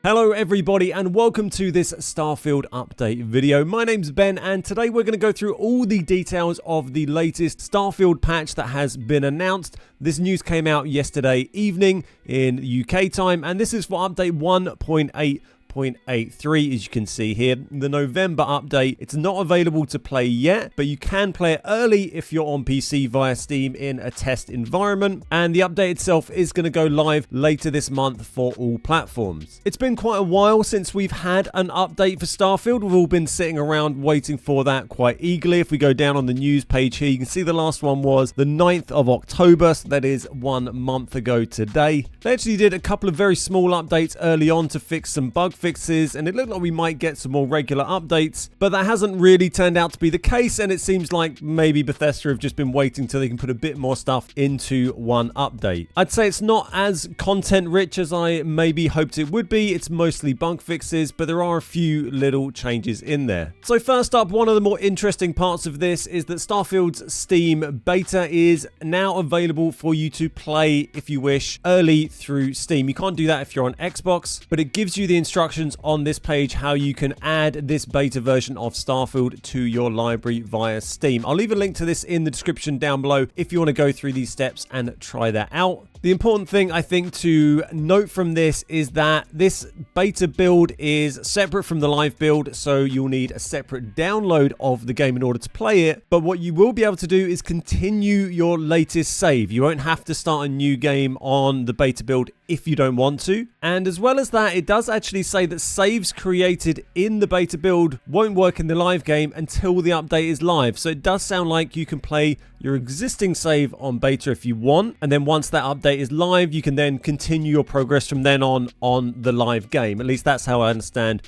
Hello everybody and welcome to this Starfield update video. My name's Ben and today we're going to go through all the details of the latest Starfield patch that has been announced. This news came out yesterday evening in UK time and this is for update 1.8.83, as you can see here, the November update. It's not available to play yet, but you can play it early if you're on PC via Steam in a test environment, and the update itself is going to go live later this month for all platforms. It's been quite a while since we've had an update for Starfield. We've all been sitting around waiting for that quite eagerly. If we go down on the news page here, you can see the last one was the 9th of October, so that is 1 month ago today. They actually did a couple of very small updates early on to fix some bug fixes, and it looked like we might get some more regular updates, but that hasn't really turned out to be the case, and it seems like maybe Bethesda have just been waiting till they can put a bit more stuff into one update. I'd say it's not as content rich as I maybe hoped it would be. It's mostly bug fixes, but there are a few little changes in there. So first up, one of the more interesting parts of this is that Starfield's Steam beta is now available for you to play, if you wish, early through Steam. You can't do that if you're on Xbox, but it gives you the instructions on this page how you can add this beta version of Starfield to your library via Steam. I'll leave a link to this in the description down below if you want to go through these steps and try that out. The important thing I think to note from this is that this beta build is separate from the live build, so you'll need a separate download of the game in order to play it. But what you will be able to do is continue your latest save. You won't have to start a new game on the beta build if you don't want to. And as well as that, it does actually say that saves created in the beta build won't work in the live game until the update is live. So it does sound like you can play your existing save on beta if you want, and then once that update is live, you can then continue your progress from then on the live game. At least that's how I understand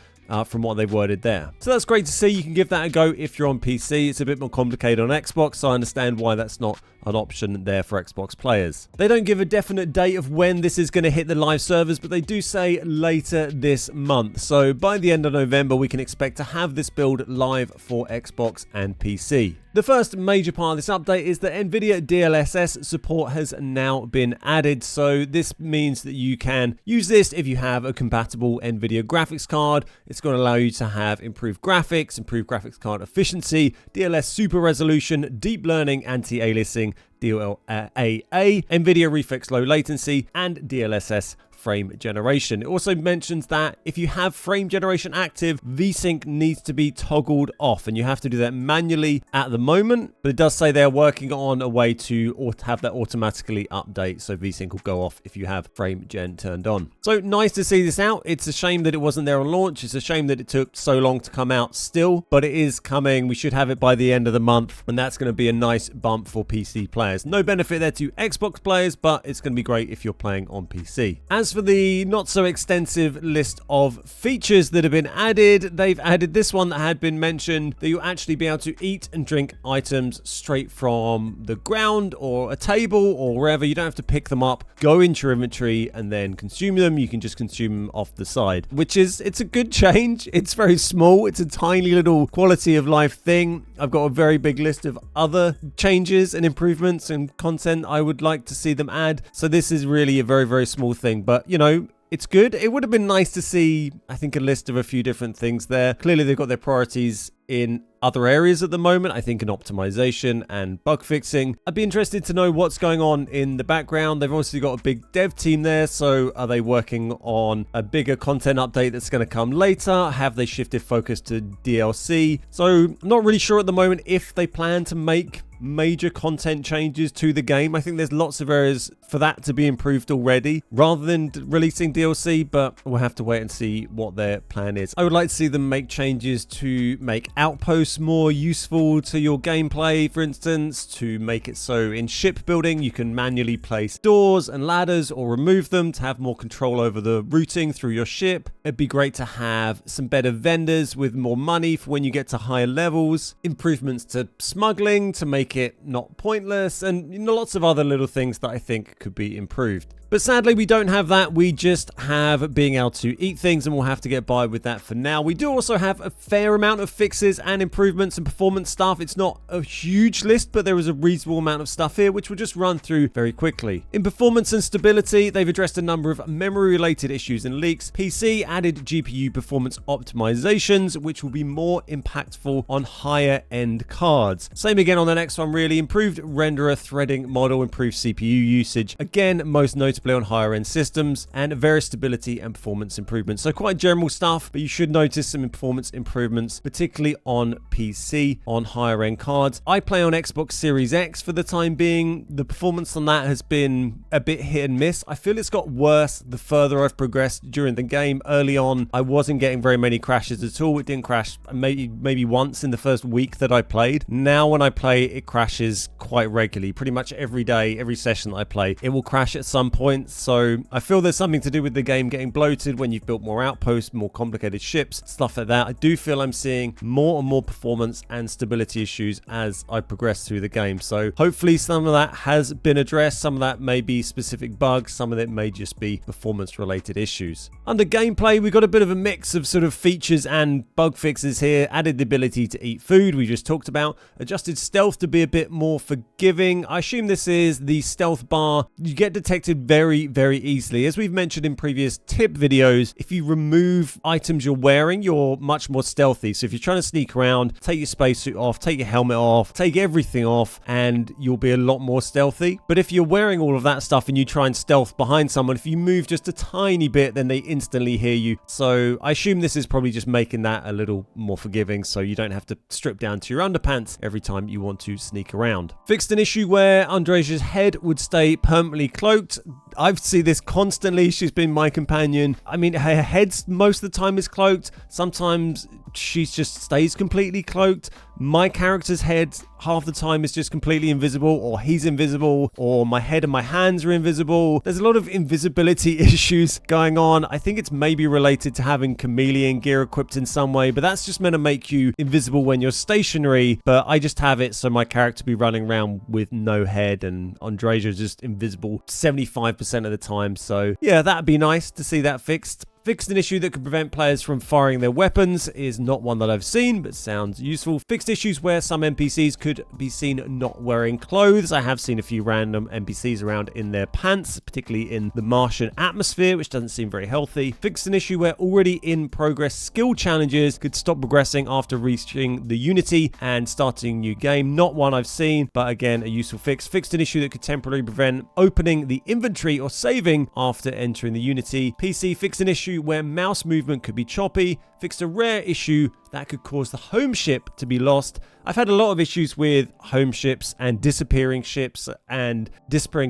from what they've worded there. So that's great to see. You can give that a go if you're on PC. It's a bit more complicated on Xbox, so I understand why that's not an option there for Xbox players. They don't give a definite date of when this is going to hit the live servers, but they do say later this month. So by the end of November, we can expect to have this build live for Xbox and PC. The first major part of this update is that NVIDIA DLSS support has now been added. So this means that you can use this if you have a compatible NVIDIA graphics card. It's going to allow you to have improved graphics card efficiency, DLSS super resolution, deep learning, anti-aliasing, DLAA, NVIDIA Reflex low latency, and DLSS frame generation. It also mentions that if you have frame generation active, VSync needs to be toggled off, and you have to do that manually at the moment, but it does say they're working on a way to have that automatically update, so VSync will go off if you have frame gen turned on. So nice to see this out. It's a shame that it wasn't there on launch. It's a shame that it took so long to come out still, but it is coming. We should have it by the end of the month, and that's going to be a nice bump for PC players. No benefit there to Xbox players, but it's going to be great if you're playing on PC. As for the not so extensive list of features that have been added, they've added this one that had been mentioned, that you'll actually be able to eat and drink items straight from the ground or a table or wherever. You don't have to pick them up, go into your inventory and then consume them. You can just consume them off the side, it's a good change. It's very small. It's a tiny little quality of life thing. I've got a very big list of other changes and improvements and content I would like to see them add. So this is really a very, very small thing, but you know, it's good. It would have been nice to see, I think, a list of a few different things there. Clearly, they've got their priorities in other areas at the moment, I think in optimization and bug fixing. I'd be interested to know what's going on in the background. They've obviously got a big dev team there, so are they working on a bigger content update that's going to come later? Have they shifted focus to DLC? So I'm not really sure at the moment if they plan to make major content changes to the game. I think there's lots of areas for that to be improved already rather than releasing DLC, but we'll have to wait and see what their plan is. I would like to see them make changes to make outposts more useful to your gameplay, for instance, to make it so in shipbuilding you can manually place doors and ladders or remove them to have more control over the routing through your ship. It'd be great to have some better vendors with more money for when you get to higher levels, improvements to smuggling to make it not pointless, and lots of other little things that I think could be improved. But sadly, we don't have that. We just have being able to eat things, and we'll have to get by with that for now. We do also have a fair amount of fixes and improvements and performance stuff. It's not a huge list, but there is a reasonable amount of stuff here, which we'll just run through very quickly. In performance and stability, they've addressed a number of memory-related issues and leaks. PC added GPU performance optimizations, which will be more impactful on higher end cards. Same again on the next one really, improved renderer threading model, improved CPU usage, again most notably on higher end systems, and various stability and performance improvements. So quite general stuff, but you should notice some performance improvements, particularly on PC, on higher end cards. I play on Xbox Series X for the time being. The performance on that has been a bit hit and miss. I feel it's got worse the further I've progressed during the game. Early on, I wasn't getting very many crashes at all. It didn't crash maybe once in the first week that I played. Now when I play, it crashes quite regularly. Pretty much every day, every session that I play, it will crash at some point. So I feel there's something to do with the game getting bloated when you've built more outposts, more complicated ships, stuff like that. I do feel I'm seeing more and more performance and stability issues as I progress through the game. So hopefully some of that has been addressed. Some of that may be specific bugs. Some of it may just be performance related issues. Under gameplay, we got a bit of a mix of sort of features and bug fixes here. Added the ability to eat food, we just talked about. Adjusted stealth to be a bit more forgiving. I assume this is the stealth bar. You get detected very, very easily. As we've mentioned in previous tip videos, if you remove items you're wearing, you're much more stealthy. So if you're trying to sneak around, take your spacesuit off, take your helmet off, take everything off, and you'll be a lot more stealthy. But if you're wearing all of that stuff and you try and stealth behind someone, if you move just a tiny bit, then they instantly hear you. So I assume this is probably just making that a little more forgiving, so you don't have to strip down to your underpants every time you want to sneak around. Fixed an issue where Andresia's head would stay permanently cloaked. I see this constantly. She's been my companion. I mean, her head most of the time is cloaked. Sometimes she just stays completely cloaked. My character's head half the time is just completely invisible, or he's invisible, or my head and my hands are invisible. There's a lot of invisibility issues going on. I think it's maybe related to having chameleon gear equipped in some way, but that's just meant to make you invisible when you're stationary. But I just have it so my character be running around with no head, and Andresia is just invisible 75% of the time. So yeah, that'd be nice to see that fixed. Fixed an issue that could prevent players from firing their weapons is not one that I've seen, but sounds useful. Fixed issues where some NPCs could be seen not wearing clothes. I have seen a few random NPCs around in their pants, particularly in the Martian atmosphere, which doesn't seem very healthy. Fixed an issue where already in progress skill challenges could stop progressing after reaching the Unity and starting a new game. Not one I've seen, but again, a useful fix. Fixed an issue that could temporarily prevent opening the inventory or saving after entering the Unity. PC fixed an issue where mouse movement could be choppy. Fixed a rare issue that could cause the home ship to be lost. I've had a lot of issues with home ships and disappearing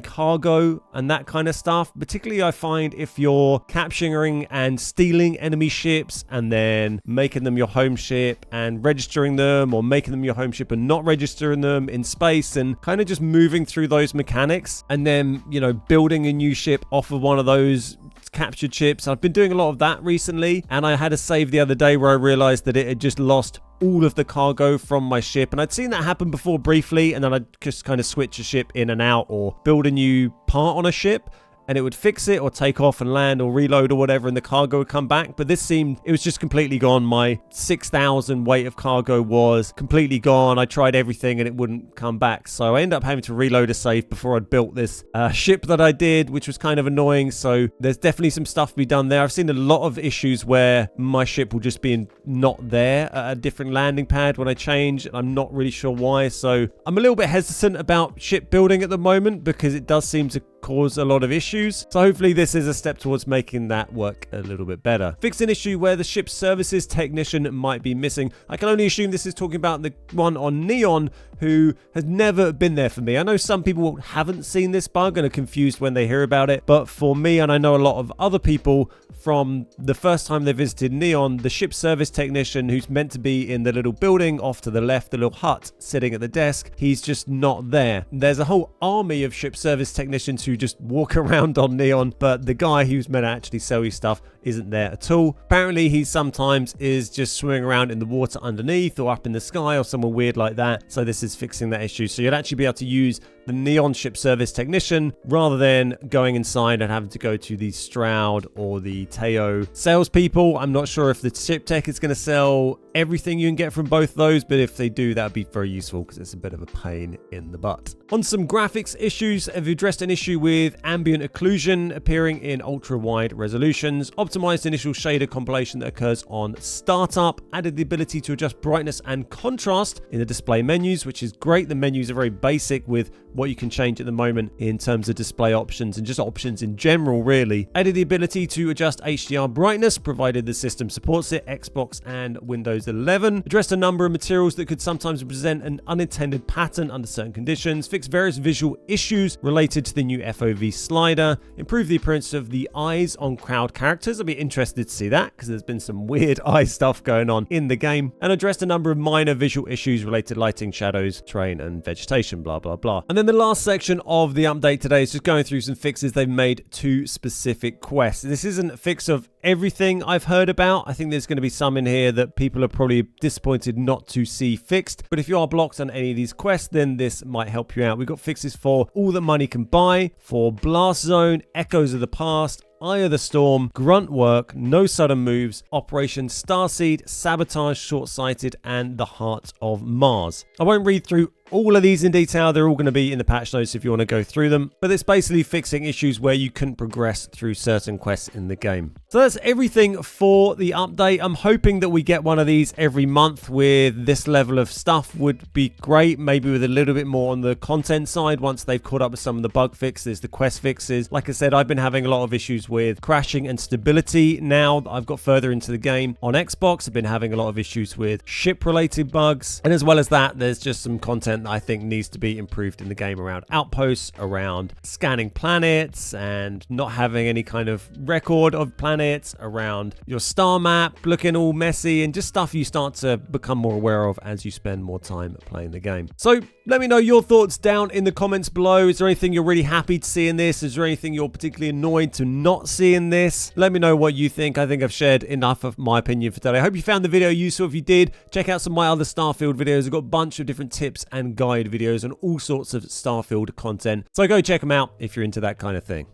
cargo and that kind of stuff. Particularly I find if you're capturing and stealing enemy ships and then making them your home ship and registering them, or making them your home ship and not registering them in space, and kind of just moving through those mechanics and then, you know, building a new ship off of one of those captured ships. I've been doing a lot of that recently, and I had a save the other day where I realized that it had just lost all of the cargo from my ship, and I'd seen that happen before briefly, and then I'd just kind of switch a ship in and out or build a new part on a ship, and it would fix it or take off and land or reload or whatever, and the cargo would come back. But this seemed, it was just completely gone. My 6,000 weight of cargo was completely gone. I tried everything and it wouldn't come back. So I ended up having to reload a save before I'd built this ship that I did, which was kind of annoying. So there's definitely some stuff to be done there. I've seen a lot of issues where my ship will just be not there at a different landing pad when I change, and I'm not really sure why. So I'm a little bit hesitant about ship building at the moment because it does seem to cause a lot of issues. So hopefully this is a step towards making that work a little bit better. Fixed an issue where the ship services technician might be missing. I can only assume this is talking about the one on Neon, who has never been there for me. I know some people haven't seen this bug and are confused when they hear about it, but for me, and I know a lot of other people, from the first time they visited Neon, the ship service technician who's meant to be in the little building off to the left, the little hut sitting at the desk, he's just not there. There's a whole army of ship service technicians who just walk around on Neon, but the guy who's meant to actually sell you stuff isn't there at all. Apparently he sometimes is just swimming around in the water underneath or up in the sky or somewhere weird like that. So this is fixing that issue. So you'll actually be able to use the Neon ship service technician, rather than going inside and having to go to the Stroud or the Teo salespeople. I'm not sure if the ship tech is going to sell everything you can get from both those, but if they do, that would be very useful because it's a bit of a pain in the butt. On some graphics issues, have addressed an issue with ambient occlusion appearing in ultra-wide resolutions, optimized initial shader compilation that occurs on startup, added the ability to adjust brightness and contrast in the display menus, which is great. The menus are very basic with what you can change at the moment in terms of display options and just options in general, really. Added the ability to adjust HDR brightness, provided the system supports it, Xbox and Windows 11. Addressed a number of materials that could sometimes present an unintended pattern under certain conditions. Fixed various visual issues related to the new FOV slider. Improved the appearance of the eyes on crowd characters. I'd be interested to see that because there's been some weird eye stuff going on in the game. And addressed a number of minor visual issues related to lighting, shadows, terrain and vegetation, blah, blah, blah. And then the last section of the update today is just going through some fixes they've made to specific quests. This isn't a fix of everything I've heard about. I think there's going to be some in here that people are probably disappointed not to see fixed. But if you are blocked on any of these quests, then this might help you out. We've got fixes for All That Money Can Buy, for Blast Zone, Echoes of the Past, Eye of the Storm, Grunt Work, No Sudden Moves, Operation Starseed, Sabotage, Short-Sighted, and The Heart of Mars. I won't read through all of these in detail. They're all going to be in the patch notes if you want to go through them. But it's basically fixing issues where you couldn't progress through certain quests in the game. So that's everything for the update. I'm hoping that we get one of these every month with this level of stuff would be great. Maybe with a little bit more on the content side once they've caught up with some of the bug fixes, the quest fixes. Like I said, I've been having a lot of issues with crashing and stability. Now that I've got further into the game on Xbox, I've been having a lot of issues with ship-related bugs. And as well as that, there's just some content that I think needs to be improved in the game around outposts, around scanning planets and not having any kind of record of planets, around your star map looking all messy, and just stuff you start to become more aware of as you spend more time playing the game. So let me know your thoughts down in the comments below. Is there anything you're really happy to see in this? Is there anything you're particularly annoyed to not see in this? Let me know what you think. I think I've shared enough of my opinion for today. I hope you found the video useful. If you did, check out some of my other Starfield videos. I've got a bunch of different tips and guide videos and all sorts of Starfield content. So go check them out if you're into that kind of thing.